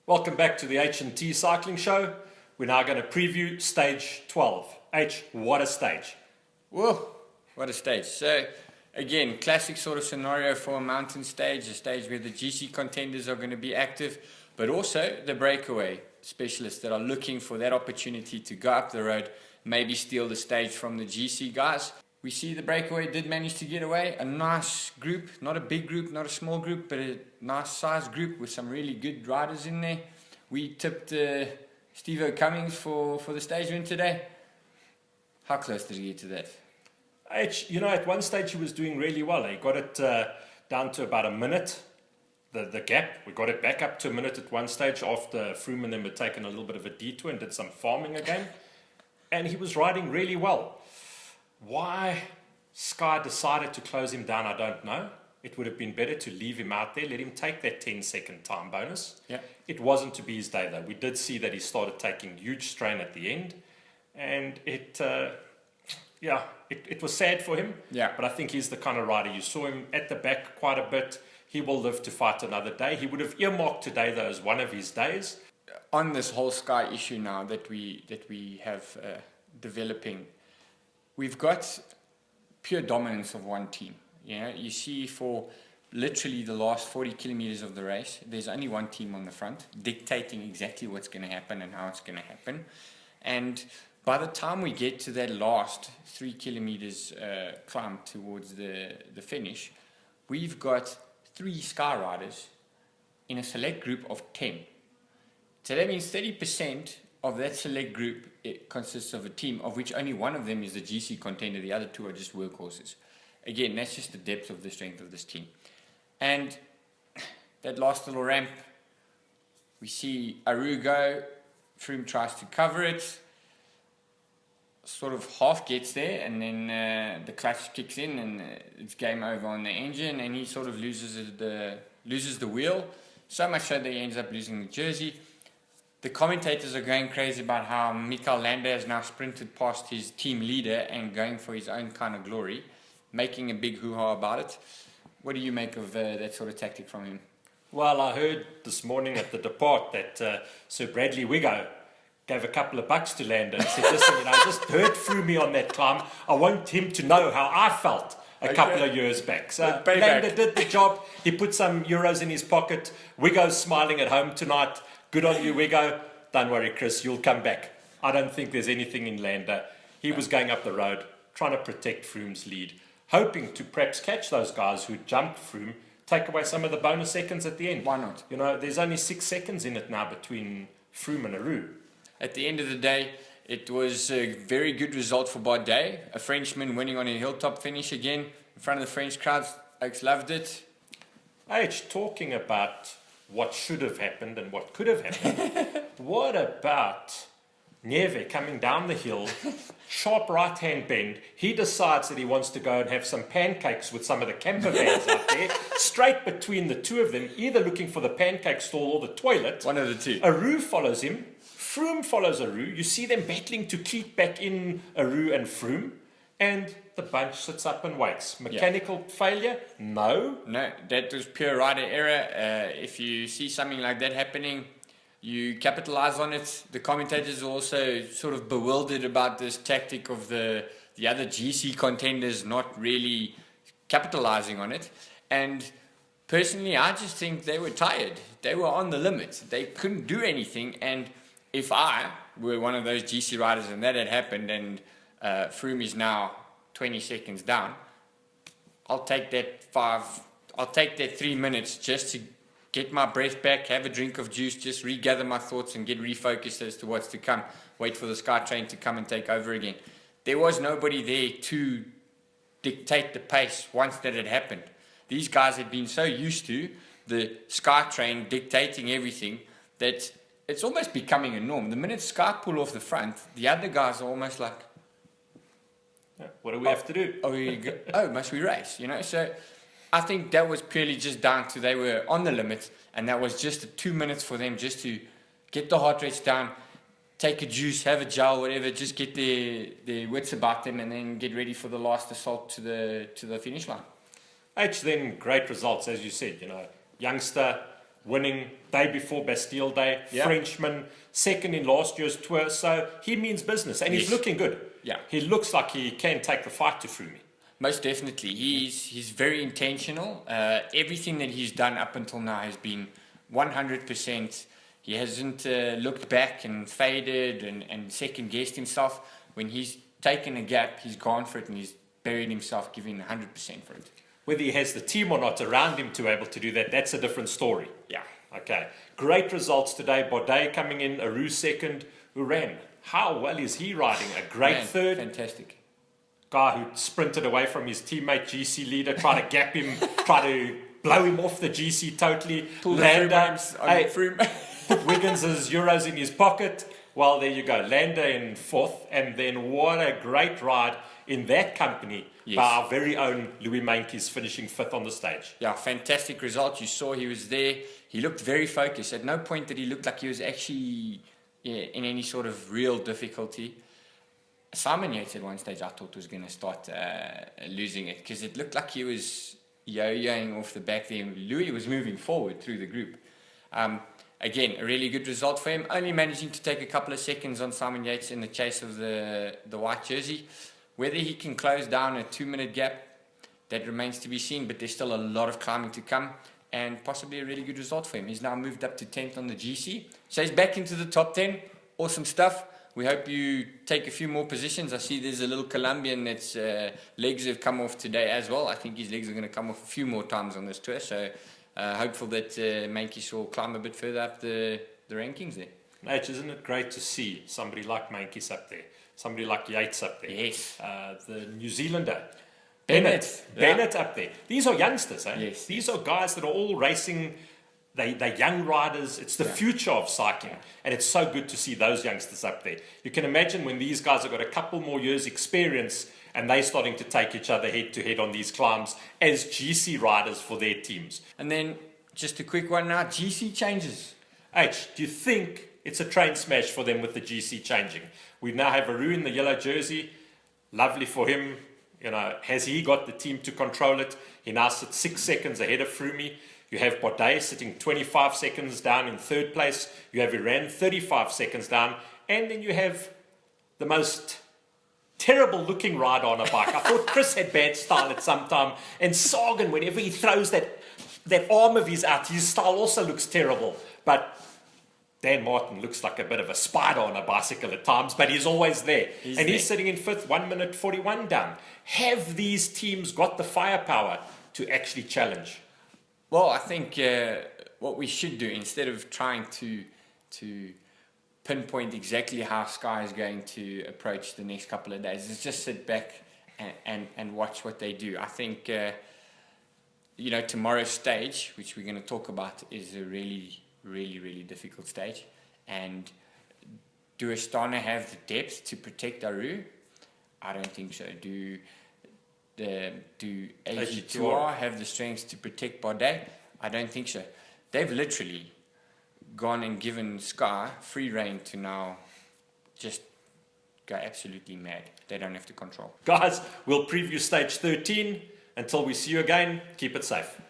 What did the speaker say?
Welcome back to the H&T Cycling Show. We're now going to preview Stage 12. H, what a stage. Whoa, what a stage. So, again, classic sort of scenario for a mountain stage, a stage where the GC contenders are going to be active, but also the breakaway specialists that are looking for that opportunity to go up the road, maybe steal the stage from the GC guys. We see the breakaway did manage to get away. A nice group, not a big group, not a small group, but a nice sized group with some really good riders in there. We tipped Steve Cummings for the stage win today. How close did he get to that? H, at one stage he was doing really well. He got it down to about a minute, the gap. We got it back up to a minute at one stage after Froome and them had taken a little bit of a detour and did some farming again. And he was riding really well. Why Sky decided to close him down, I don't know. It would have been better to leave him out there, let him take that 10-second time bonus. Yeah. It wasn't to be his day, though. We did see that he started taking huge strain at the end. And it was sad for him. Yeah. But I think he's the kind of rider. You saw him at the back quite a bit. He will live to fight another day. He would have earmarked today, though, as one of his days. On this whole Sky issue now that we have developing, we've got pure dominance of one team. You see for literally the last 40 kilometers of the race, there's only one team on the front dictating exactly what's going to happen and how it's going to happen. And by the time we get to that last 3 kilometers climb towards the finish, we've got 3 Sky riders in a select group of 10. So that means 30% of that select group, it consists of a team of which only one of them is the GC contender. The other 2 are just workhorses. Again, that's just the depth of the strength of this team. And that last little ramp, we see Aru go. Froome tries to cover it. Sort of half gets there, and then the clutch kicks in, and it's game over on the engine, and he sort of loses the wheel. So much so that he ends up losing the jersey. The commentators are going crazy about how Mikel Landa has now sprinted past his team leader and going for his own kind of glory, making a big hoo-ha about it. What do you make of that sort of tactic from him? Well, I heard this morning at the depart that Sir Bradley Wigo gave a couple of bucks to Landa and said, listen, I just heard Froome on that climb. I want him to know how I felt a couple of years back. So Landa did the job. He put some euros in his pocket. Wigo's smiling at home tonight. Good on you, Wigo. Don't worry, Chris, you'll come back. I don't think there's anything in Landa. He was going up the road, trying to protect Froome's lead, hoping to perhaps catch those guys who jumped Froome, take away some of the bonus seconds at the end. Why not? There's only 6 seconds in it now between Froome and Aru. At the end of the day, it was a very good result for Bardet, a Frenchman winning on a hilltop finish again in front of the French crowds. Oaks loved it. H, talking about what should have happened and what could have happened, what about Nieve coming down the hill, sharp right-hand bend? He decides that he wants to go and have some pancakes with some of the camper vans out there, straight between the 2 of them, either looking for the pancake stall or the toilet. One of the 2. Aru follows him. Froome follows Aru. You see them battling to keep back in Aru and Froome. And the bunch sits up and waits. Mechanical failure? No, that was pure rider error. If you see something like that happening, you capitalize on it. The commentators are also sort of bewildered about this tactic of the other GC contenders not really capitalizing on it. And personally, I just think they were tired. They were on the limit. They couldn't do anything. And if I were one of those GC riders and that had happened and Froome is now 20 seconds down, I'll take that 3 minutes just to get my breath back, have a drink of juice, just regather my thoughts and get refocused as to what's to come. Wait for the Sky train to come and take over again. There was nobody there to dictate the pace once that had happened. These guys had been so used to the Sky train dictating everything that it's almost becoming a norm. The minute Sky pull off the front, the other guys are almost like, what do we have to do? Must we race? So I think that was purely just down to they were on the limit, and that was just 2 minutes for them just to get the heart rates down, take a juice, have a gel, whatever, just get their wits about them, and then get ready for the last assault to the finish line. H, then great results, as you said. Youngster, winning day before Bastille Day, Yeah. Frenchman, second in last year's tour. So he means business, and he's Yes. looking good. Yeah. He looks like he can take the fight to Froome. Most definitely. He's very intentional. Everything that he's done up until now has been 100%. He hasn't looked back and faded and second-guessed himself. When he's taken a gap, he's gone for it and he's buried himself, giving 100% for it. Whether he has the team or not around him to be able to do that, that's a different story. Yeah. Okay. Great results today. Baudet coming in, Aru second. Uran, how well is he riding? A great Man, third. Fantastic. Guy who sprinted away from his teammate, GC leader, try to gap him, try to blow him off the GC totally. Pull the Landa, Froome. put Wiggins' euros in his pocket. Well, there you go. Landa in fourth. And then what a great ride in that company by our very own Louis Meintjes finishing fifth on the stage. Yeah, fantastic result. You saw he was there. He looked very focused. At no point did he look like he was actually in any sort of real difficulty. Simon Yates at one stage I thought was going to start losing it because it looked like he was yo-yoing off the back there. Louis was moving forward through the group. Again, a really good result for him. Only managing to take a couple of seconds on Simon Yates in the chase of the white jersey. Whether he can close down a 2-minute gap, that remains to be seen, but there's still a lot of climbing to come and possibly a really good result for him. He's now moved up to 10th on the GC. So he's back into the top 10. Awesome stuff. We hope you take a few more positions. I see there's a little Colombian that's legs have come off today as well. I think his legs are going to come off a few more times on this tour. So hopeful that Meintjes will climb a bit further up the rankings there. Nate, isn't it great to see somebody like Meintjes up there? Somebody like Yates up there? Yes. The New Zealander. Bennett. Bennett up there. These are youngsters, eh? Yes. These are guys that are all racing. They're young riders. It's the future of cycling. And it's so good to see those youngsters up there. You can imagine when these guys have got a couple more years experience and they're starting to take each other head to head on these climbs as GC riders for their teams. And then just a quick one now, GC changes. H, do you think it's a train smash for them with the GC changing? We now have Aru in the yellow jersey. Lovely for him. You know, has he got the team to control it? He now sits 6 seconds ahead of Froome. You have Baudet sitting 25 seconds down in third place. You have Iran 35 seconds down. And then you have the most terrible looking rider on a bike. I thought Chris had bad style at some time. And Sagan, whenever he throws that arm of his out, his style also looks terrible. But Dan Martin looks like a bit of a spider on a bicycle at times, but he's always there. He's sitting in fifth, 1 minute 41 down. Have these teams got the firepower to actually challenge? Well, I think what we should do, instead of trying to pinpoint exactly how Sky is going to approach the next couple of days, is just sit back and watch what they do. I think, tomorrow's stage, which we're going to talk about, is a really, really, really difficult stage. And do Astana have the depth to protect Aru? I don't think so. Do AG2R have the strength to protect Baudet? I don't think so. They've literally gone and given Sky free rein to now just go absolutely mad. They don't have to control. Guys, we'll preview stage 13. Until we see you again, keep it safe.